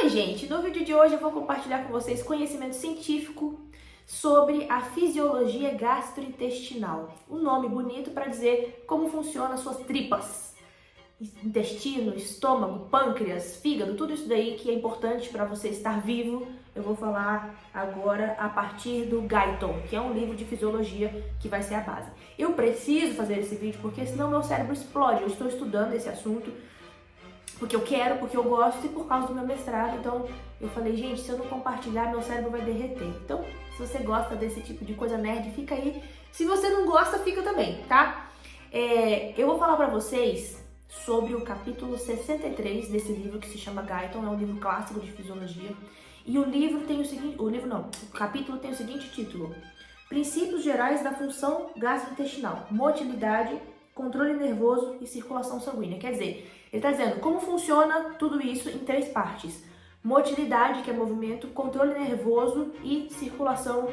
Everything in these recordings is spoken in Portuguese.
Oi, gente! No vídeo de hoje eu vou compartilhar com vocês conhecimento científico sobre a fisiologia gastrointestinal. Um nome bonito para dizer como funcionam as suas tripas. Intestino, estômago, pâncreas, fígado, tudo isso daí que é importante para você estar vivo. Eu vou falar agora a partir do Guyton, que é um livro de fisiologia que vai ser a base. Eu preciso fazer esse vídeo porque senão meu cérebro explode. Eu estou estudando esse assunto porque eu quero, porque eu gosto e por causa do meu mestrado. Então eu falei, gente, se eu não compartilhar, meu cérebro vai derreter. Então, se você gosta desse tipo de coisa nerd, fica aí. Se você não gosta, fica também, tá? Eu vou falar pra vocês sobre o capítulo 63 desse livro que se chama Guyton, é um livro clássico de fisiologia. E o livro tem o seguinte, o capítulo tem o seguinte título: Princípios gerais da função gastrointestinal, motilidade, controle nervoso e circulação sanguínea. Quer dizer, ele está dizendo como funciona tudo isso em 3 partes: motilidade, que é movimento, controle nervoso e circulação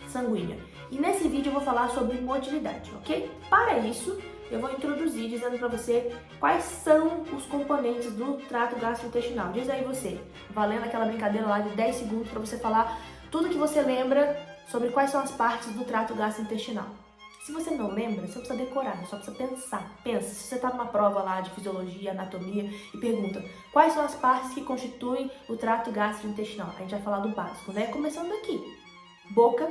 sanguínea. E nesse vídeo eu vou falar sobre motilidade, ok? Para isso, eu vou introduzir dizendo para você quais são os componentes do trato gastrointestinal. Diz aí você, valendo aquela brincadeira lá de 10 segundos para você falar tudo que você lembra sobre quais são as partes do trato gastrointestinal. Se você não lembra, você precisa decorar, você só precisa pensar. Pensa, se você está numa prova lá de fisiologia, anatomia e pergunta quais são as partes que constituem o trato gastrointestinal. A gente vai falar do básico, né? Começando daqui. Boca.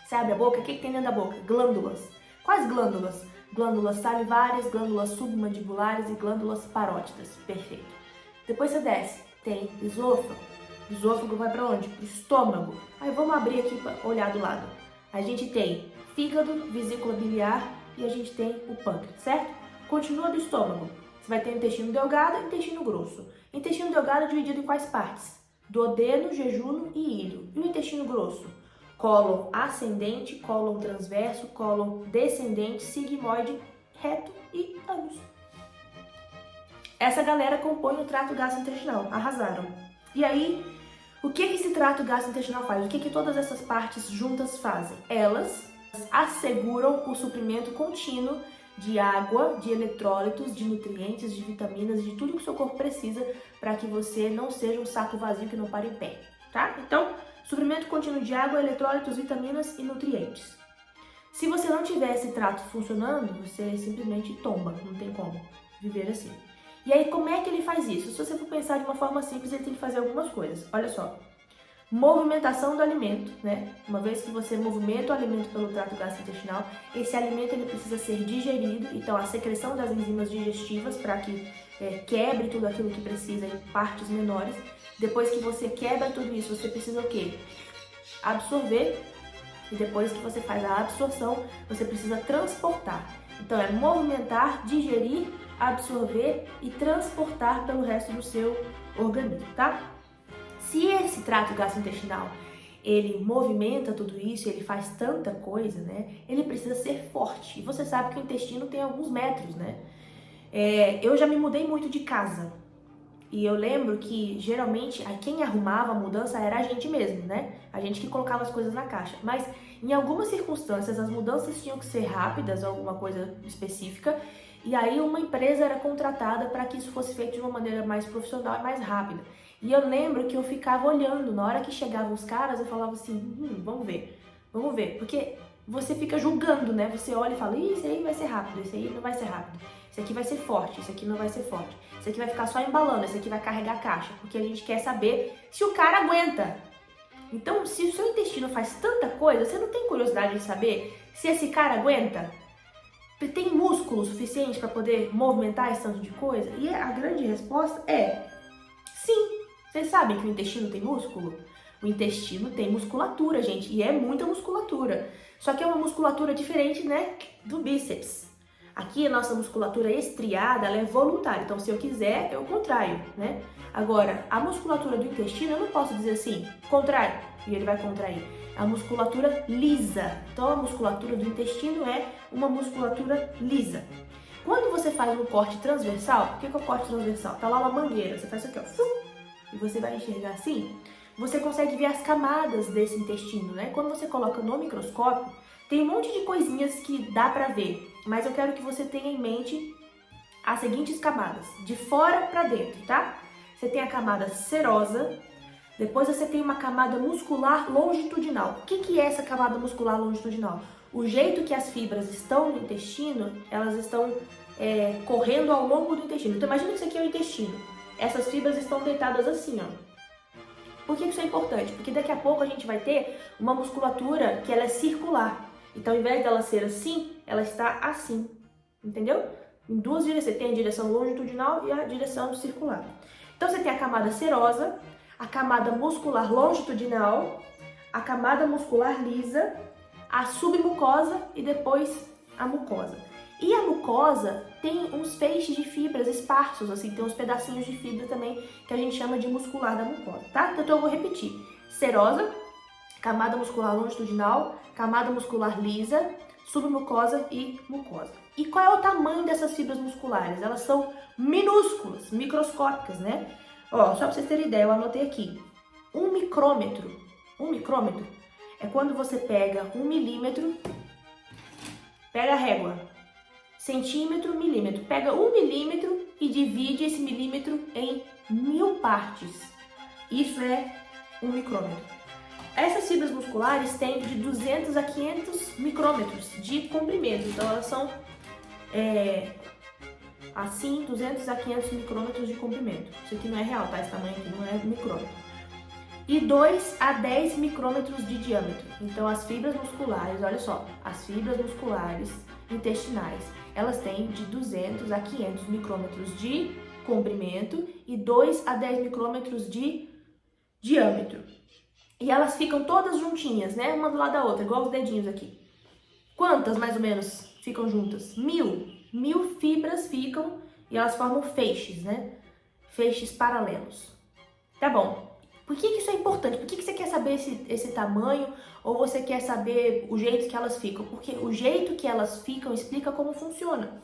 Você abre a boca, o que tem dentro da boca? Glândulas. Quais glândulas? Glândulas salivares, glândulas submandibulares e glândulas parótidas. Perfeito. Depois você desce, tem esôfago. O esôfago vai para onde? Para o estômago. Aí vamos abrir aqui para olhar do lado. A gente tem fígado, vesícula biliar e a gente tem o pâncreas, certo? Continua do estômago. Você vai ter intestino delgado e intestino grosso. Intestino delgado é dividido em quais partes? Duodeno, jejuno e íleo. E o intestino grosso? Cólon ascendente, cólon transverso, cólon descendente, sigmoide, reto e ânus. Essa galera compõe o trato gastrointestinal. Arrasaram. E aí, o que esse trato gastrointestinal faz? O que todas essas partes juntas fazem? Elas asseguram o suprimento contínuo de água, de eletrólitos, de nutrientes, de vitaminas, de tudo que o seu corpo precisa para que você não seja um saco vazio que não para em pé, tá? Então, suprimento contínuo de água, eletrólitos, vitaminas e nutrientes. Se você não tiver esse trato funcionando, você simplesmente tomba, não tem como viver assim. E aí, como é que ele faz isso? Se você for pensar de uma forma simples, ele tem que fazer algumas coisas. Olha só. Movimentação do alimento, né? Uma vez que você movimenta o alimento pelo trato gastrointestinal, esse alimento ele precisa ser digerido, então a secreção das enzimas digestivas para que quebre tudo aquilo que precisa em partes menores. Depois que você quebra tudo isso, você precisa o quê? Absorver, e depois que você faz a absorção, você precisa transportar. Então é movimentar, digerir, absorver e transportar pelo resto do seu organismo, tá? Se esse trato gastrointestinal, ele movimenta tudo isso, ele faz tanta coisa, né? Ele precisa ser forte. E você sabe que o intestino tem alguns metros, né? Eu já me mudei muito de casa. E eu lembro que, geralmente, quem arrumava a mudança era a gente mesmo, né? A gente que colocava as coisas na caixa. Mas, em algumas circunstâncias, as mudanças tinham que ser rápidas, alguma coisa específica. E aí, uma empresa era contratada para que isso fosse feito de uma maneira mais profissional e mais rápida. E eu lembro que eu ficava olhando, na hora que chegavam os caras, eu falava assim, vamos ver. Porque você fica julgando, né? Você olha e fala, isso aí vai ser rápido, isso aí não vai ser rápido. Isso aqui vai ser forte, isso aqui não vai ser forte. Isso aqui vai ficar só embalando, isso aqui vai carregar a caixa. Porque a gente quer saber se o cara aguenta. Então, se o seu intestino faz tanta coisa, você não tem curiosidade de saber se esse cara aguenta? Tem músculo suficiente para poder movimentar esse tanto de coisa? E a grande resposta é sim. Vocês sabem que o intestino tem músculo? O intestino tem musculatura, gente, e é muita musculatura. Só que é uma musculatura diferente, né, do bíceps. Aqui a nossa musculatura estriada, ela é voluntária, então se eu quiser, eu contraio, né? Agora, a musculatura do intestino, eu não posso dizer assim, contrai, e ele vai contrair. A musculatura lisa. Então a musculatura do intestino é uma musculatura lisa. Quando você faz um corte transversal, o que é o corte transversal? Tá lá uma mangueira, você faz isso aqui, ó, e você vai enxergar assim, você consegue ver as camadas desse intestino, né? Quando você coloca no microscópio, tem um monte de coisinhas que dá pra ver, mas eu quero que você tenha em mente as seguintes camadas, de fora pra dentro, tá? você tem a camada serosa, depois você tem uma camada muscular longitudinal. O que é essa camada muscular longitudinal? O jeito que as fibras estão no intestino, elas estão correndo ao longo do intestino. Então imagina que isso aqui é o intestino. Essas fibras estão deitadas assim, ó. Por que isso é importante? Porque daqui a pouco a gente vai ter uma musculatura que ela é circular. Então, ao invés dela ser assim, ela está assim. Entendeu? Em duas direções. Você tem a direção longitudinal e a direção circular. Então, você tem a camada serosa, a camada muscular longitudinal, a camada muscular lisa, a submucosa e depois a mucosa. E a mucosa tem uns feixes de fibras esparsos, assim, tem uns pedacinhos de fibra também que a gente chama de muscular da mucosa, tá? Então eu vou repetir. Serosa, camada muscular longitudinal, camada muscular lisa, submucosa e mucosa. E qual é o tamanho dessas fibras musculares? Elas são minúsculas, microscópicas, né? Ó, só pra vocês terem ideia, eu anotei aqui. 1 micrômetro. 1 micrômetro é quando você pega 1 milímetro, pega a régua, centímetro, milímetro. Pega 1 milímetro e divide esse milímetro em 1000 partes. Isso é 1 micrômetro. Essas fibras musculares têm de 200 a 500 micrômetros de comprimento. Então elas são assim, 200 a 500 micrômetros de comprimento. Isso aqui não é real, tá? Esse tamanho aqui não é micrômetro. E 2 a 10 micrômetros de diâmetro. Então as fibras musculares, olha só, as fibras musculares intestinais, elas têm de 200 a 500 micrômetros de comprimento e 2 a 10 micrômetros de diâmetro. E elas ficam todas juntinhas, né? Uma do lado da outra, igual os dedinhos aqui. Quantas, mais ou menos, ficam juntas? 1000. 1000 fibras ficam e elas formam feixes, né? Feixes paralelos. Tá bom. Por que isso é importante? Por que você quer saber esse tamanho ou você quer saber o jeito que elas ficam? Porque o jeito que elas ficam explica como funciona.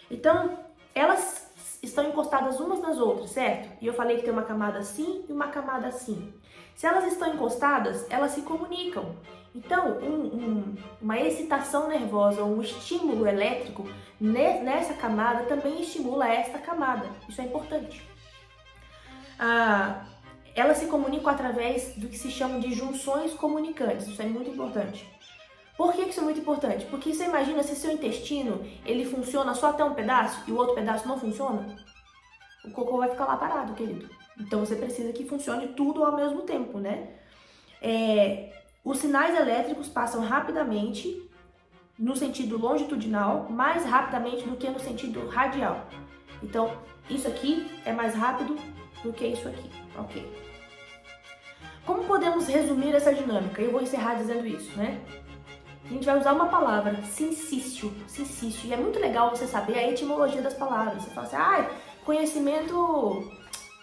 Então, elas estão encostadas umas nas outras, certo? E eu falei que tem uma camada assim e uma camada assim. Se elas estão encostadas, elas se comunicam. Então, uma excitação nervosa, um estímulo elétrico nessa camada também estimula esta camada. Isso é importante. Elas se comunicam através do que se chama de junções comunicantes. Isso é muito importante. Por que isso é muito importante? Porque você imagina se seu intestino ele funciona só até um pedaço e o outro pedaço não funciona? O cocô vai ficar lá parado, querido. Então você precisa que funcione tudo ao mesmo tempo, né? Os sinais elétricos passam rapidamente no sentido longitudinal, mais rapidamente do que no sentido radial. Então, isso aqui é mais rápido do que isso aqui, ok? Como podemos resumir essa dinâmica? Eu vou encerrar dizendo isso, né? A gente vai usar uma palavra, sincício, sincício. E é muito legal você saber a etimologia das palavras. Você fala assim, conhecimento...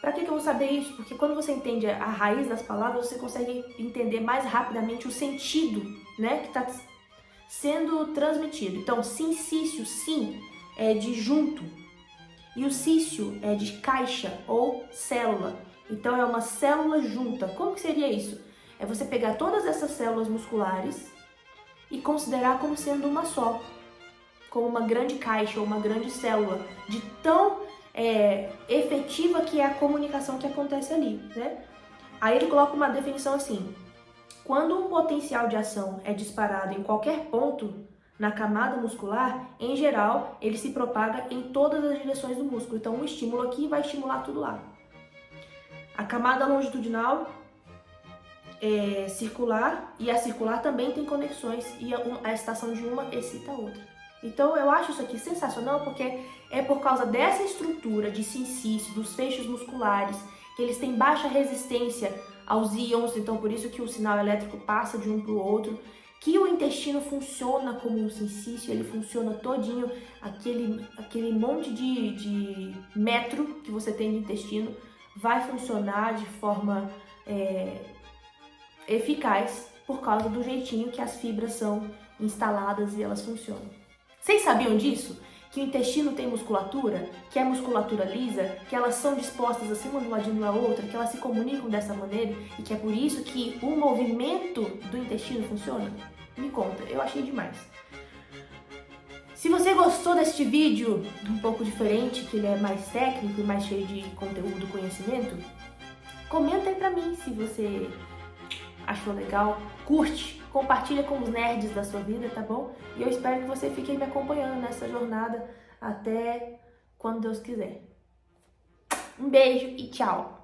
Pra que eu vou saber isso? Porque quando você entende a raiz das palavras, você consegue entender mais rapidamente o sentido, né, que está sendo transmitido. Então, sincício, sim, é de junto. E o cício é de caixa ou célula. Então, é uma célula junta. Como que seria isso? É você pegar todas essas células musculares e considerar como sendo uma só. Como uma grande caixa ou uma grande célula. De tão efetiva que é a comunicação que acontece ali, né? Aí ele coloca uma definição assim: quando um potencial de ação é disparado em qualquer ponto na camada muscular, em geral, ele se propaga em todas as direções do músculo. Então, um estímulo aqui vai estimular tudo lá. A camada longitudinal é circular e a circular também tem conexões e a excitação de uma excita a outra. Então, eu acho isso aqui sensacional porque é por causa dessa estrutura de sincício, dos feixes musculares, que eles têm baixa resistência aos íons, então por isso que o sinal elétrico passa de um para o outro, que o intestino funciona como um sincício, ele funciona todinho, aquele monte de metro que você tem de intestino vai funcionar de forma eficaz por causa do jeitinho que as fibras são instaladas e elas funcionam. Vocês sabiam disso? Que o intestino tem musculatura, que é musculatura lisa, que elas são dispostas assim uma do ladinho da outra, que elas se comunicam dessa maneira e que é por isso que o movimento do intestino funciona? Me conta, eu achei demais. Se você gostou deste vídeo, um pouco diferente, que ele é mais técnico e mais cheio de conteúdo, conhecimento, comenta aí pra mim se você achou legal, curte, compartilha com os nerds da sua vida, tá bom? E eu espero que você fique aí me acompanhando nessa jornada até quando Deus quiser. Um beijo e tchau!